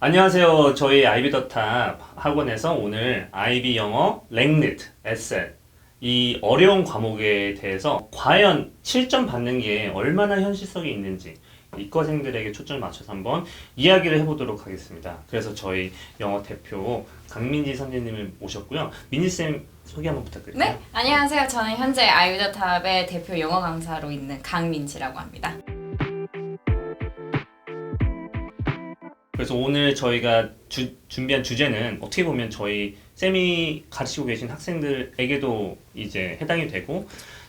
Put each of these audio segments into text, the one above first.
안녕하세요. 저희 아이비 더탑 학원에서 오늘 아이비 영어 랭리트 에셀 이 어려운 과목에 대해서 과연 7점 받는 게 얼마나 현실성이 있는지 이과생들에게 초점을 맞춰서 한번 이야기를 해보도록 하겠습니다. 그래서 저희 영어 대표 강민지 선생님을 모셨고요. 민지쌤 소개 한번 부탁드릴게요. 네, 안녕하세요. 저는 현재 아이비더탑의 대표 영어 강사로 있는 강민지라고 합니다. 그래서 오늘 저희가 준비한 주제는 어떻게 보면 저희 쌤이 가르치고 계신 학생들에게도 이제 해당이 되고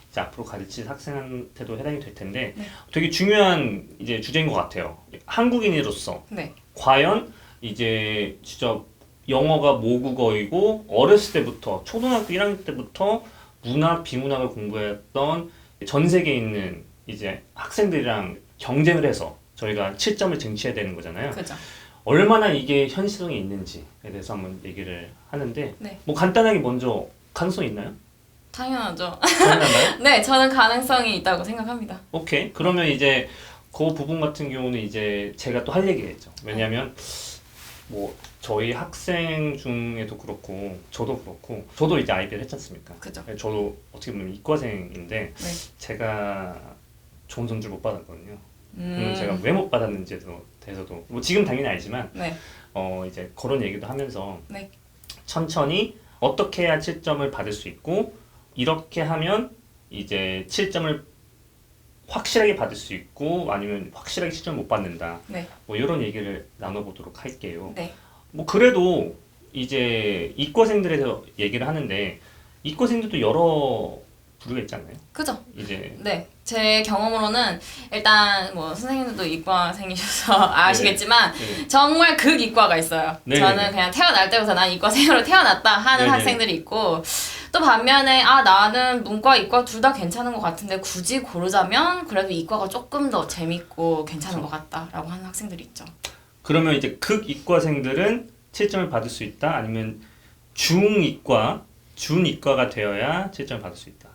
이제 앞으로 가르칠 학생한테도 해당이 될 텐데 네. 되게 중요한 이제 주제인 것 같아요. 한국인으로서 네, 과연 이제 진짜 영어가 모국어이고 어렸을 때부터 초등학교 1학년 때부터 문학, 비문학을 공부했던 전 세계에 있는 이제 학생들이랑 경쟁을 해서 저희가 7점을 쟁취해야 되는 거잖아요. 그죠. 얼마나 이게 현실성이 있는지에 대해서 한번 얘기를 하는데 네. 뭐 간단하게 먼저 가능성이 있나요? 당연하죠. 가능한가요? 네, 저는 가능성이 있다고 생각합니다. 오케이. 그러면 이제 그 부분 같은 경우는 이제 제가 또 할 얘기겠죠. 왜냐하면 뭐 저희 학생 중에도 그렇고 저도 이제 아이비를 했지 않습니까? 그죠. 저도 어떻게 보면 이과생인데 네. 제가 좋은 점수를 못 받았거든요. 음, 제가 왜 못 받았는지에 대해서도 뭐 지금 당연히 알지만 네, 이제 그런 얘기도 하면서 네, 천천히 어떻게 해야 7점을 받을 수 있고 이렇게 하면 이제 7점을 확실하게 받을 수 있고 아니면 확실하게 7점을 못 받는다. 네, 뭐 이런 얘기를 나눠보도록 할게요. 네. 뭐 그래도 이제 이과생들에 대해서 얘기를 하는데 이과생들도 여러 부류가 있잖아요. 그죠. 이제 네, 제 경험으로는 일단 뭐 선생님들도 이과생이셔서 아시겠지만 네. 정말 극이과가 있어요. 네. 저는 그냥 태어날 때부터 난 이과생으로 태어났다 하는 네. 학생들이 있고 또 반면에 나는 문과, 이과 둘 다 괜찮은 것 같은데 굳이 고르자면 그래도 이과가 조금 더 재밌고 괜찮은 것 같다라고 하는 학생들이 있죠. 그러면 이제 극이과생들은 7점을 받을 수 있다 아니면 중이과, 준이과가 되어야 7점을 받을 수 있다.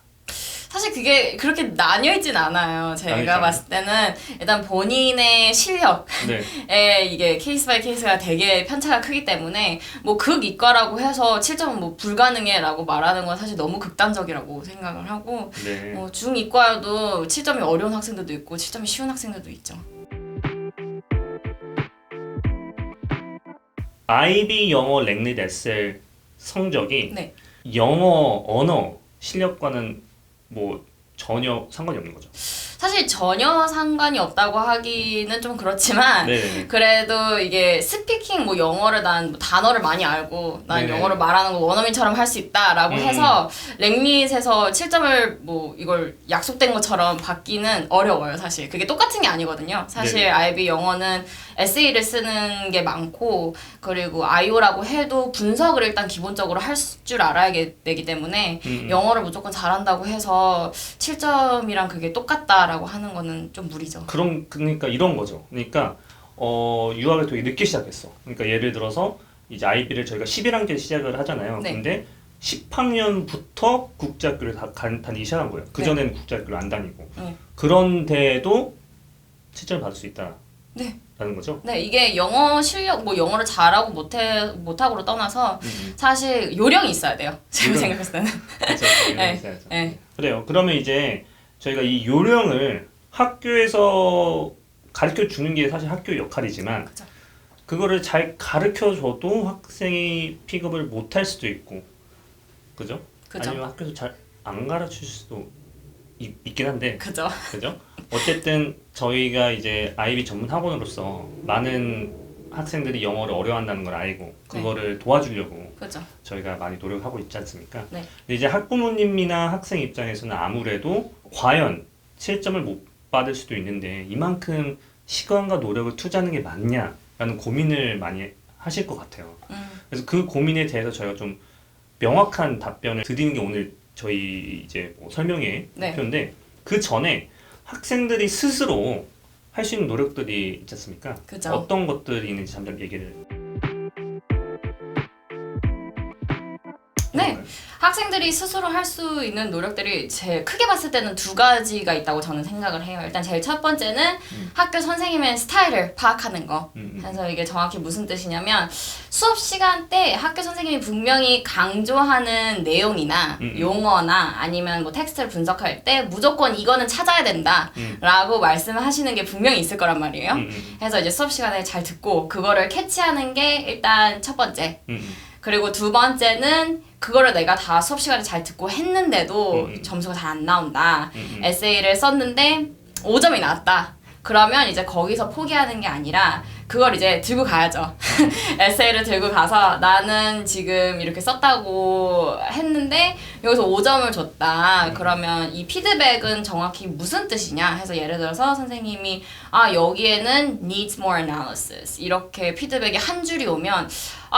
사실 그게 그렇게 나뉘어 있진 않아요. 제가 나뉘지 봤을 때는 일단 본인의 실력에 네. 이게 케이스 바이 케이스가 되게 편차가 크기 때문에 뭐 극이과라고 해서 7점은 뭐 불가능해라고 말하는 건 사실 너무 극단적이라고 생각을 하고 네. 뭐 중이과여도 7점이 어려운 학생들도 있고 7점이 쉬운 학생들도 있죠. 아이비 영어 랭리드 에셀 성적이 네. 영어 언어 실력과는 뭐 전혀 상관이 없는 거죠. 사실 전혀 상관이 없다고 하기는 좀 그렇지만 네. 그래도 이게 스피킹 뭐 영어를 난 뭐 단어를 많이 알고 난 네. 영어를 말하는 거 원어민처럼 할 수 있다라고 해서 랭릿에서 7점을 뭐 이걸 약속된 것처럼 받기는 어려워요. 사실 그게 똑같은 게 아니거든요. 사실 네. IB 영어는 에세이를 쓰는 게 많고 그리고 IO라고 해도 분석을 일단 기본적으로 할 줄 알아야 되기 때문에 영어를 무조건 잘한다고 해서 7점이랑 그게 똑같다라고 하는 거는 좀 무리죠. 그러니까 이런 거죠. 그러니까 유학을 되게 늦게 시작했어. 그러니까 예를 들어서 이제 아이비를 저희가 11학년 시작을 하잖아요. 네. 근데 10학년부터 국제학교를 다니기 시작한 거예요. 그 전에는 국제학교를 안 다니고. 네. 그런데도 7점을 받을 수 있다. 네. 라는 거죠. 네, 이게 영어 실력, 뭐 영어를 잘하고 못하고를 떠나서 사실 요령이 있어야 돼요. 제가 생각했을 때는. 그렇죠. 네. 있어야죠. 네. 그래요. 그러면 이제 저희가 이 요령을 학교에서 가르쳐 주는 게 사실 학교의 역할이지만 그죠. 그거를 잘 가르쳐 줘도 학생이 픽업을 못 할 수도 있고. 그죠? 그죠. 아니면 학교에서 잘 안 가르칠 수도 있긴 한데. 그죠. 그죠? 어쨌든 저희가 이제 아이비 전문 학원으로서 많은 학생들이 영어를 어려워한다는 걸 알고 그거를 도와주려고 그죠. 저희가 많이 노력하고 있지 않습니까? 네. 근데 이제 학부모님이나 학생 입장에서는 아무래도 과연 7점을 못 받을 수도 있는데 이만큼 시간과 노력을 투자하는 게 맞냐라는 고민을 많이 하실 것 같아요. 그래서 그 고민에 대해서 저희가 좀 명확한 답변을 드리는 게 오늘 저희 이제 뭐 설명의 네. 목표인데 그 전에 학생들이 스스로 할 수 있는 노력들이 있지 않습니까? 그죠. 어떤 것들이 있는지 잠깐 얘기를 네. 해볼까요? 학생들이 스스로 할 수 있는 노력들이 제 크게 봤을 때는 두 가지가 있다고 저는 생각을 해요. 일단 제일 첫 번째는 학교 선생님의 스타일을 파악하는 거. 그래서 이게 정확히 무슨 뜻이냐면 수업 시간 때 학교 선생님이 분명히 강조하는 내용이나 용어나 아니면 뭐 텍스트를 분석할 때 무조건 이거는 찾아야 된다라고 말씀을 하시는 게 분명히 있을 거란 말이에요. 그래서 이제 수업 시간에 잘 듣고 그거를 캐치하는 게 일단 첫 번째. 그리고 두 번째는 그거를 내가 다 수업 시간에 잘 듣고 했는데도 점수가 잘 안 나온다. 에세이를 썼는데 5점이 나왔다. 그러면 이제 거기서 포기하는 게 아니라 그걸 이제 들고 가야죠. 에세이를 들고 가서 나는 지금 이렇게 썼다고 했는데 여기서 5점을 줬다. 그러면 이 피드백은 정확히 무슨 뜻이냐 해서 예를 들어서 선생님이 여기에는 needs more analysis 이렇게 피드백이 한 줄이 오면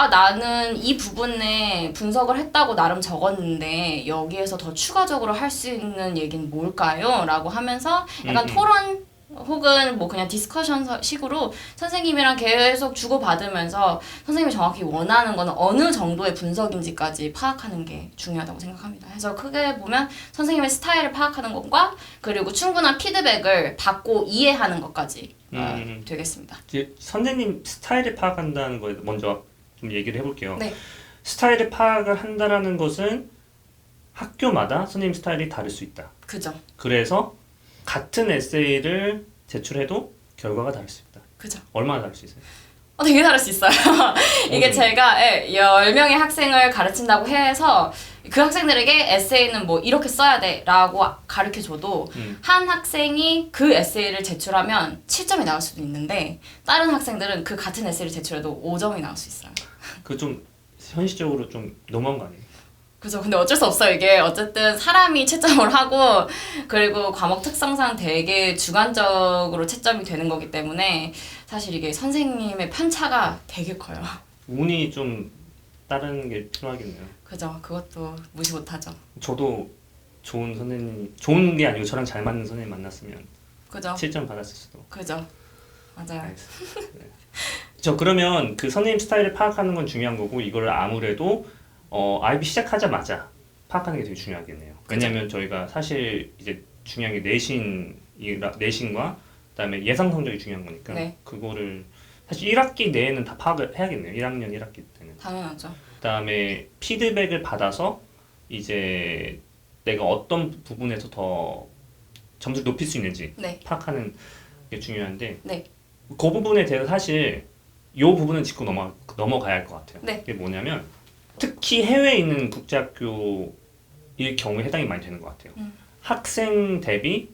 나는 이 부분에 분석을 했다고 나름 적었는데 여기에서 더 추가적으로 할 수 있는 얘기는 뭘까요? 라고 하면서 약간 토론 혹은 뭐 그냥 디스커션 식으로 선생님이랑 계속 주고받으면서 선생님이 정확히 원하는 거는 어느 정도의 분석인지까지 파악하는 게 중요하다고 생각합니다. 그래서 크게 보면 선생님의 스타일을 파악하는 것과 그리고 충분한 피드백을 받고 이해하는 것까지 되겠습니다. 선생님 스타일을 파악한다는 거에 먼저 좀 얘기를 해볼게요. 네. 스타일을 파악을 한다라는 것은 학교마다 선생님 스타일이 다를 수 있다. 그죠. 그래서 같은 에세이를 제출해도 결과가 다를 수 있다. 그죠. 얼마나 다를 수 있어요? 되게 다를 수 있어요. 이게 제가 10명의 학생을 가르친다고 해서 그 학생들에게 에세이는 뭐 이렇게 써야 돼 라고 가르쳐줘도 한 학생이 그 에세이를 제출하면 7점이 나올 수도 있는데 다른 학생들은 그 같은 에세이를 제출해도 5점이 나올 수 있어요. 그 좀 현실적으로 좀 너무한 거 아니에요? 그죠. 근데 어쩔 수 없어요. 이게 어쨌든 사람이 채점을 하고 그리고 과목 특성상 되게 주관적으로 채점이 되는 거기 때문에 사실 이게 선생님의 편차가 되게 커요. 운이 좀 다른 게 필요하겠네요. 그죠. 그것도 무시 못하죠. 저도 좋은 선생님, 좋은 게 아니고 저랑 잘 맞는 선생님 만났으면 그죠. 7점 받았을 수도. 그죠. 맞아요. 알겠습니다. 네. 저 그러면 그 선생님 스타일을 파악하는 건 중요한 거고 이걸 아무래도 IB 시작하자마자 파악하는 게 되게 중요하겠네요. 왜냐하면 저희가 사실 이제 중요한 게 내신과 그다음에 예상 성적이 중요한 거니까 네. 그거를 사실 1학기 내에는 다 파악을 해야겠네요. 1학년 1학기 때는. 당연하죠. 그다음에 피드백을 받아서 이제 내가 어떤 부분에서 더 점수를 높일 수 있는지 네. 파악하는 게 중요한데 네. 그 부분에 대해서 사실 이 부분은 짚고 넘어가야 할 것 같아요. 네. 그게 뭐냐면 특히 해외에 있는 국제학교일 경우에 해당이 많이 되는 것 같아요. 학생 대비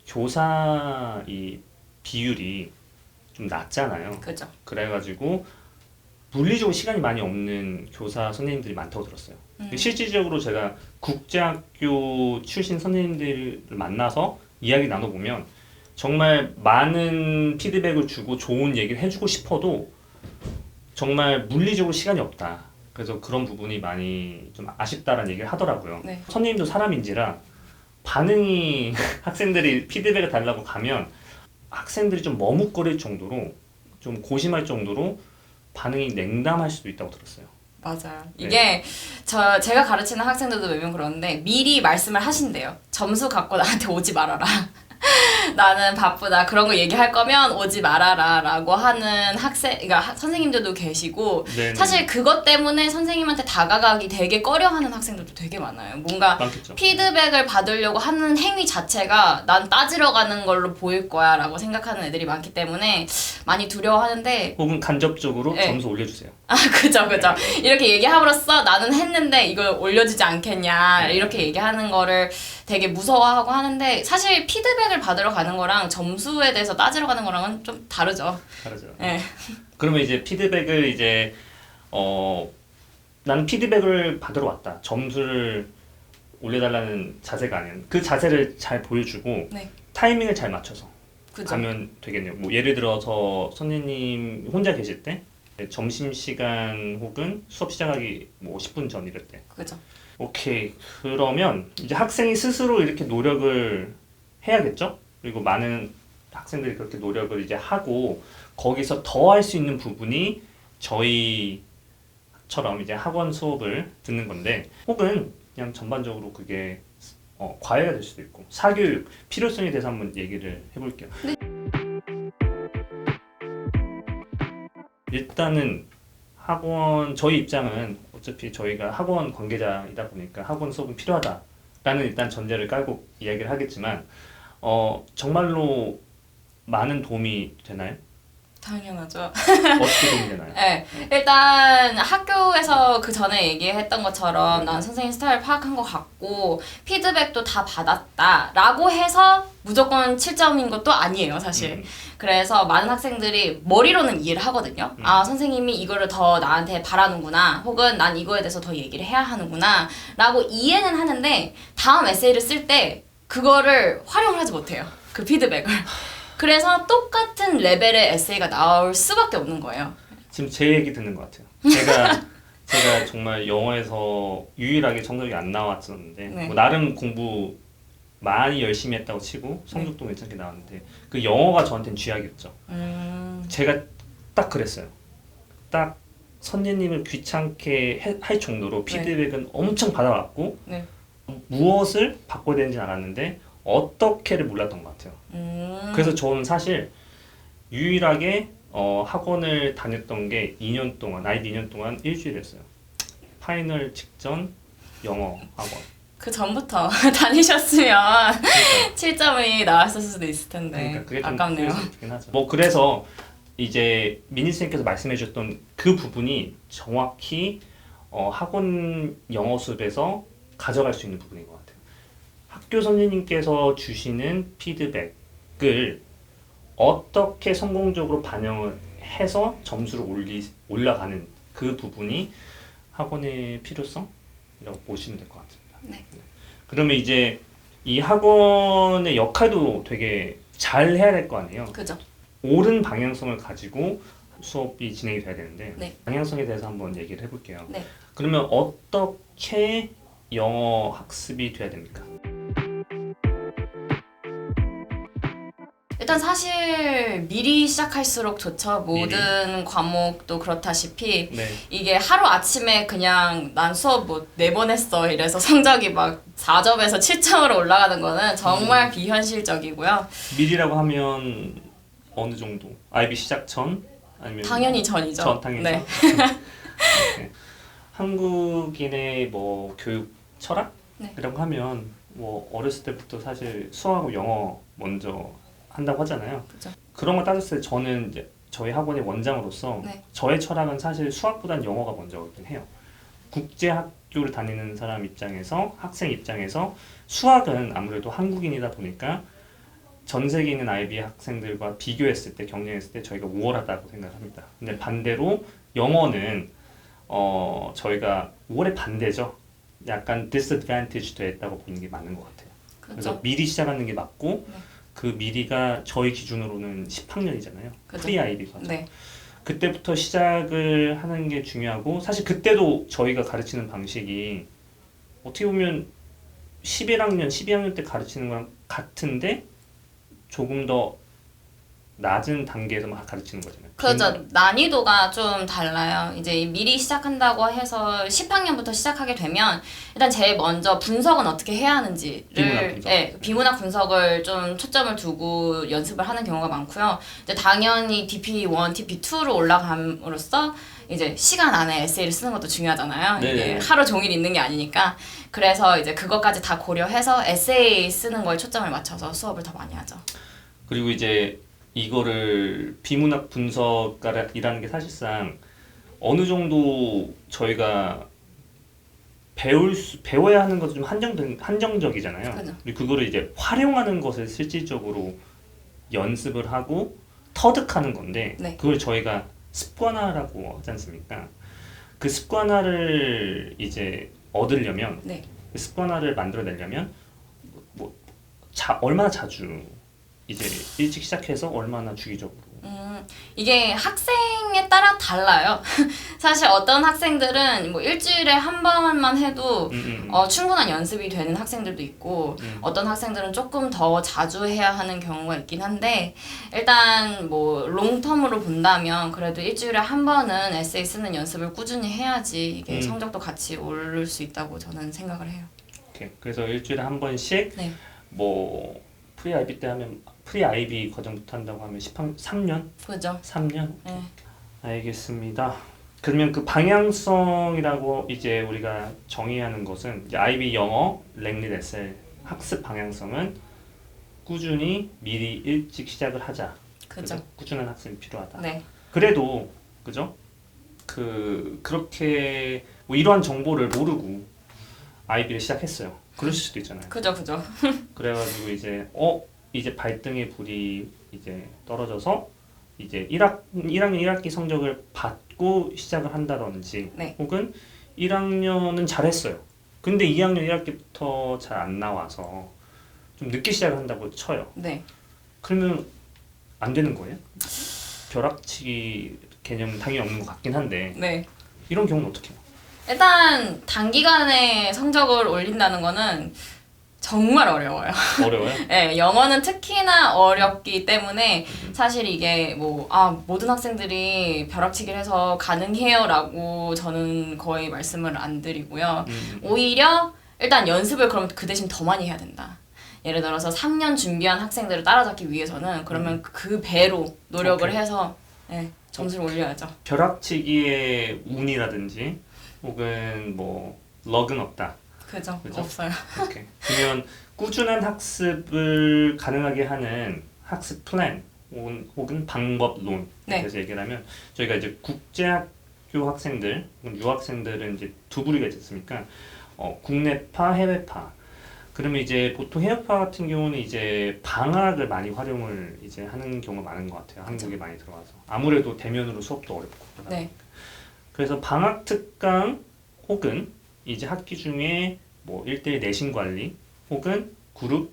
교사 이 비율이 좀 낮잖아요. 그죠. 그래가지고 물리적으로 시간이 많이 없는 교사 선생님들이 많다고 들었어요. 실질적으로 제가 국제학교 출신 선생님들을 만나서 이야기 나눠보면 정말 많은 피드백을 주고 좋은 얘기를 해주고 싶어도 정말 물리적으로 시간이 없다. 그래서 그런 부분이 많이 좀 아쉽다라는 얘기를 하더라고요. 네. 선생님도 사람인지라 반응이 학생들이 피드백을 달라고 가면 학생들이 좀 머뭇거릴 정도로 좀 고심할 정도로 반응이 냉담할 수도 있다고 들었어요. 맞아요. 이게 제가 가르치는 학생들도 몇 명 그러는데 미리 말씀을 하신대요. 점수 갖고 나한테 오지 말아라. 나는 바쁘다. 그런 거 얘기할 거면 오지 말아라 라고 하는 그러니까 선생님들도 계시고 네네. 사실 그것 때문에 선생님한테 다가가기 되게 꺼려하는 학생들도 되게 많아요. 뭔가 많겠죠. 피드백을 받으려고 하는 행위 자체가 난 따지러 가는 걸로 보일 거야 라고 생각하는 애들이 많기 때문에 많이 두려워하는데 혹은 간접적으로 네. 점수 올려주세요. 그죠. 이렇게 얘기함으로써 나는 했는데 이걸 올려주지 않겠냐 이렇게 얘기하는 거를 되게 무서워하고 하는데 사실 피드백을 받으러 가는 거랑 점수에 대해서 따지러 가는 거랑은 좀 다르죠. 다르죠. 네. 그러면 이제 피드백을 이제 나는 피드백을 받으러 왔다. 점수를 올려달라는 자세가 아니야. 그 자세를 잘 보여주고 네. 타이밍을 잘 맞춰서 그죠. 가면 되겠네요. 뭐 예를 들어서 선생님 혼자 계실 때 점심시간 혹은 수업 시작하기 뭐 10분 전 이럴 때 그죠. 오케이. 그러면 이제 학생이 스스로 이렇게 노력을 해야겠죠? 그리고 많은 학생들이 그렇게 노력을 이제 하고 거기서 더 할 수 있는 부분이 저희 수업처럼 이제 학원 수업을 듣는 건데, 혹은 그냥 전반적으로 그게 과외가 될 수도 있고, 사교육 필요성에 대해서 한번 얘기를 해볼게요. 네. 일단은 학원, 저희 입장은 어차피 저희가 학원 관계자이다 보니까 학원 수업은 필요하다라는 일단 전제를 깔고 이야기를 하겠지만, 정말로 많은 도움이 되나요? 당연하죠. 어떻게 도움이 되나요? 네, 일단 학교에서 그 전에 얘기했던 것처럼 난 선생님 스타일 파악한 것 같고 피드백도 다 받았다라고 해서 무조건 7점인 것도 아니에요, 사실. 그래서 많은 학생들이 머리로는 이해를 하거든요. 아, 선생님이 이거를 더 나한테 바라는구나, 혹은 난 이거에 대해서 더 얘기를 해야 하는구나 라고 이해는 하는데 다음 에세이를 쓸 때 그거를 활용을 하지 못해요, 그 피드백을. 그래서 똑같은 레벨의 에세이가 나올 수밖에 없는 거예요. 지금 제 얘기 듣는 것 같아요. 제가 정말 영어에서 유일하게 성적이 안 나왔었는데, 네. 뭐 나름 공부 많이 열심히 했다고 치고 성적도 괜찮게 나왔는데 그 영어가 저한테는 쥐약이었죠. 제가 딱 그랬어요. 딱 선생님을 귀찮게 할 정도로 피드백은 엄청 받아왔고, 네. 무엇을 바꿔야 되는지 알았는데 어떻게를 몰랐던 것 같아요. 그래서 저는 사실 유일하게 학원을 다녔던 게 2년 동안, IB 2년 동안 일주일이었어요. 파이널 직전 영어 학원. 그 전부터 다니셨으면 그러니까, 7점이 나왔을 수도 있을 텐데. 그러니까 그게 좀 아깝네요. 좋긴 하죠. 뭐 그래서 이제 미니 선생님께서 말씀해 주셨던 그 부분이 정확히 학원 영어 수업에서 가져갈 수 있는 부분인 것 같아요. 학교 선생님께서 주시는 피드백을 어떻게 성공적으로 반영을 해서 점수를 올라가는 그 부분이 학원의 필요성이라고 보시면 될 것 같습니다. 네. 그러면 이제 이 학원의 역할도 되게 잘 해야 될 거 아니에요. 그죠? 옳은 방향성을 가지고 수업이 진행이 돼야 되는데, 네. 방향성에 대해서 한번 얘기를 해볼게요. 네. 그러면 어떻게 영어 학습이 돼야 됩니까? 일단 사실 미리 시작할수록 좋죠. 모든 과목도 그렇다시피 네. 이게 하루 아침에 그냥 난 수업 뭐 4번 했어 이래서 성적이 막 4점에서 7점으로 올라가는 거는 정말 비현실적이고요. 미리라고 하면 어느 정도? IB 시작 전? 아니면 당연히 전이죠. 당연히 네. 전? 네. 한국인의 뭐 교육 철학이라고 하면 뭐 어렸을 때부터 사실 수학하고 영어 먼저 한다고 하잖아요. 그죠. 그런 거 따졌을 때 저는 이제 저희 학원의 원장으로서 네. 저의 철학은 사실 수학보단 영어가 먼저긴 해요. 국제 학교를 다니는 사람 입장에서, 학생 입장에서 수학은 아무래도 한국인이다 보니까 전 세계에 있는 IB 학생들과 비교했을 때, 경쟁했을 때 저희가 우월하다고 생각합니다. 근데 반대로 영어는 저희가 우월의 반대죠. 약간 disadvantage 됐다고 보는 게 맞는 것 같아요. 그래서 그렇죠. 미리 시작하는 게 맞고, 네. 그 미리가 저희 기준으로는 10학년이잖아요. 그죠. 프리 IB 과정. 네. 그때부터 시작을 하는 게 중요하고, 사실 그때도 저희가 가르치는 방식이 어떻게 보면 11학년, 12학년 때 가르치는 거랑 같은데 조금 더 낮은 단계에서만 가르치는 거잖아요. 그렇죠. 난이도가 좀 달라요. 이제 미리 시작한다고 해서 10학년부터 시작하게 되면 일단 제일 먼저 분석은 어떻게 해야 하는지를 비문학 분석. 네, 비문학 분석을 좀 초점을 두고 연습을 하는 경우가 많고요. 이제 당연히 DP1, DP2로 올라감으로써 이제 시간 안에 에세이를 쓰는 것도 중요하잖아요. 이게 네네. 하루 종일 있는 게 아니니까. 그래서 이제 그것까지 다 고려해서 에세이 쓰는 거에 초점을 맞춰서 수업을 더 많이 하죠. 그리고 이제 이거를 비문학 분석이라는 게 사실상 어느 정도 저희가 배워야 하는 것도 좀 한정적이잖아요. 그죠. 그리고 그거를 이제 활용하는 것을 실질적으로 연습을 하고 터득하는 건데, 네. 그걸 저희가 습관화라고 하지 않습니까? 그 습관화를 이제 얻으려면, 네. 그 습관화를 만들어내려면 얼마나 자주 이제 일찍 시작해서 얼마나 주기적으로. 이게 학생에 따라 달라요. 사실 어떤 학생들은 뭐 일주일에 한 번만 해도 충분한 연습이 되는 학생들도 있고 어떤 학생들은 조금 더 자주 해야 하는 경우가 있긴 한데 일단 뭐 롱텀으로 본다면 그래도 일주일에 한 번은 에세이 쓰는 연습을 꾸준히 해야지 이게 성적도 같이 오를 수 있다고 저는 생각을 해요. 오케이. 그래서 일주일에 한 번씩 네. 뭐 프리 아이비 때 하면 프리 아이비 과정부터 한다고 하면 3년? 그죠? 3년? 네. 알겠습니다. 그러면 그 방향성이라고 이제 우리가 정의하는 것은 이제 IB 영어 랭릿 에셀 학습 방향성은 꾸준히 미리 일찍 시작을 하자. 그죠? 꾸준한 학습이 필요하다. 네. 그래도 그죠? 그렇게 뭐 이러한 정보를 모르고 IB를 시작했어요. 그러실 수도 있잖아요. 그죠. 그래가지고 이제 발등에 불이 이제 떨어져서 이제 1학년 1학기 성적을 받고 시작을 한다든지 네. 혹은 1학년은 잘했어요. 근데 2학년 1학기부터 잘 안 나와서 좀 늦게 시작을 한다고 쳐요. 네. 그러면 안 되는 거예요? 벼락치기 개념은 당연히 없는 것 같긴 한데 네. 이런 경우는 어떻게 해요? 일단 단기간에 성적을 올린다는 거는 정말 어려워요. 어려워요? 네, 영어는 특히나 어렵기 때문에 사실 이게 뭐 모든 학생들이 벼락치기를 해서 가능해요라고 저는 거의 말씀을 안 드리고요. 오히려 일단 연습을 그럼 그 대신 더 많이 해야 된다. 예를 들어서 3년 준비한 학생들을 따라잡기 위해서는 그러면 그 배로 노력을 오케이. 해서 네, 점수를 올려야죠. 벼락치기의 운이라든지 혹은 뭐 럭은 없다. 그죠? 그죠? 없어요. 오케이. 그러면 꾸준한 학습을 가능하게 하는 학습 플랜 혹은 방법론 네. 그래서 얘기를 하면 저희가 이제 국제학교 학생들, 유학생들은 이제 두 부류가 있지 않습니까? 국내파, 해외파. 그러면 이제 보통 해외파 같은 경우는 이제 방학을 많이 활용을 이제 하는 경우가 많은 것 같아요. 한국에 많이 들어와서 아무래도 대면으로 수업도 어렵고. 네. 그래서 방학 특강 혹은 이제 학기 중에 뭐 1대1 내신 관리 혹은 그룹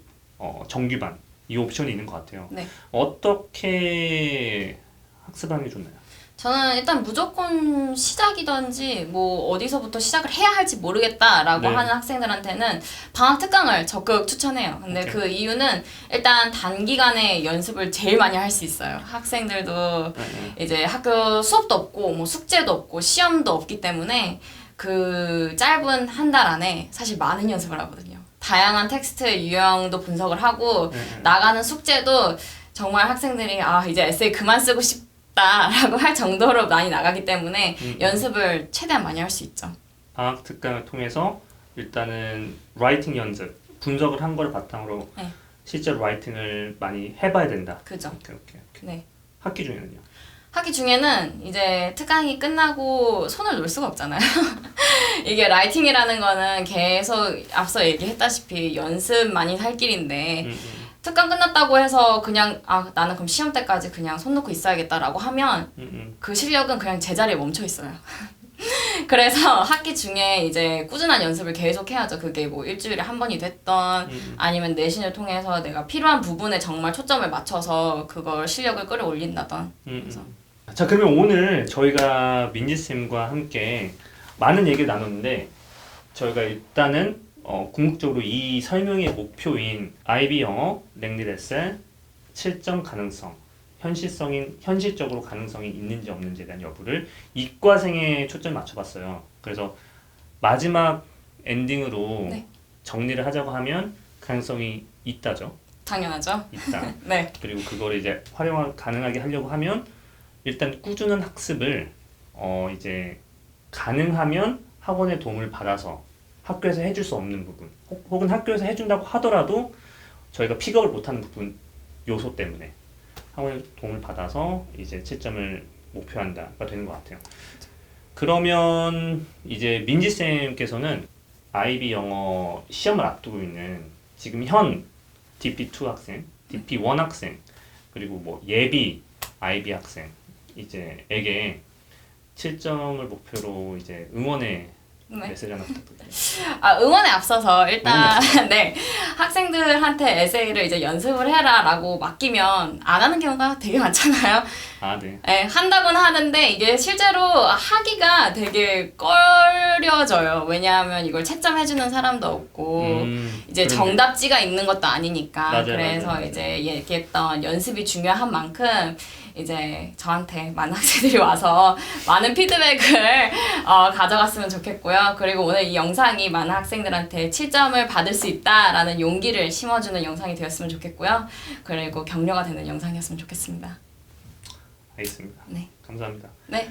정규반 이 옵션이 있는 것 같아요. 네. 어떻게 학습하는 게 좋나요? 저는 일단 무조건 시작이든지 뭐 어디서부터 시작을 해야 할지 모르겠다라고 네. 하는 학생들한테는 방학 특강을 적극 추천해요. 근데 오케이. 그 이유는 일단 단기간에 연습을 제일 많이 할 수 있어요. 학생들도 이제 학교 수업도 없고 뭐 숙제도 없고 시험도 없기 때문에 그 짧은 한 달 안에 사실 많은 연습을 하거든요. 다양한 텍스트의 유형도 분석을 하고 나가는 숙제도 정말 학생들이 이제 에세이 그만 쓰고 싶다라고 할 정도로 많이 나가기 때문에 연습을 최대한 많이 할 수 있죠. 방학 특강을 통해서 일단은 라이팅 연습, 분석을 한 거를 바탕으로 네. 실제로 라이팅을 많이 해봐야 된다. 그죠. 오케이. 네. 학기 중에는요? 학기 중에는 이제 특강이 끝나고 손을 놓을 수가 없잖아요. 이게 라이팅이라는 거는 계속 앞서 얘기했다시피 연습만이 살 길인데 특강 끝났다고 해서 그냥 나는 그럼 시험 때까지 그냥 손 놓고 있어야겠다라고 하면 그 실력은 그냥 제자리에 멈춰 있어요. 그래서 학기 중에 이제 꾸준한 연습을 계속 해야죠. 그게 뭐 일주일에 한 번이 됐던 아니면 내신을 통해서 내가 필요한 부분에 정말 초점을 맞춰서 그걸 실력을 끌어올린다던. 그래서. 자, 그러면 오늘 저희가 민지쌤과 함께 많은 얘기를 나눴는데 저희가 일단은 궁극적으로 이 설명의 목표인 IB 영어 랭릿 에셀 7점 가능성 현실적으로 가능성이 있는지 없는지에 대한 여부를 이과생에 초점을 맞춰봤어요. 그래서 마지막 엔딩으로 네. 정리를 하자고 하면 가능성이 있다죠. 당연하죠. 있다. 네. 그리고 그걸 이제 가능하게 하려고 하면 일단 꾸준한 학습을 이제 가능하면 학원의 도움을 받아서 학교에서 해줄 수 없는 부분 혹은 학교에서 해준다고 하더라도 저희가 픽업을 못하는 부분 요소 때문에 학원의 도움을 받아서 이제 7점을 목표한다가 되는 것 같아요. 그러면 이제 민지쌤께서는 IB 영어 시험을 앞두고 있는 지금 현 DP2 학생, DP1 학생 그리고 뭐 예비 IB 학생 이제에게 7점을 목표로 이제 응원의 네. 메시지 하나 부탁드립니다. 응원에 앞서서 일단 네 학생들한테 에세이를 이제 연습을 해라라고 맡기면 안 하는 경우가 되게 많잖아요. 아, 네. 네, 한다고는 하는데 이게 실제로 하기가 되게 꺼려져요. 왜냐하면 이걸 채점해주는 사람도 없고 이제 그러네. 정답지가 있는 것도 아니니까. 맞아요, 그래서 맞아요. 이제 얘기했던 연습이 중요한 만큼 이제 저한테 많은 학생들이 와서 많은 피드백을 가져갔으면 좋겠고요. 그리고 오늘 이 영상이 많은 학생들한테 7점을 받을 수 있다라는 용기를 심어주는 영상이 되었으면 좋겠고요. 그리고 격려가 되는 영상이었으면 좋겠습니다. 알겠습니다. 네. 감사합니다. 네.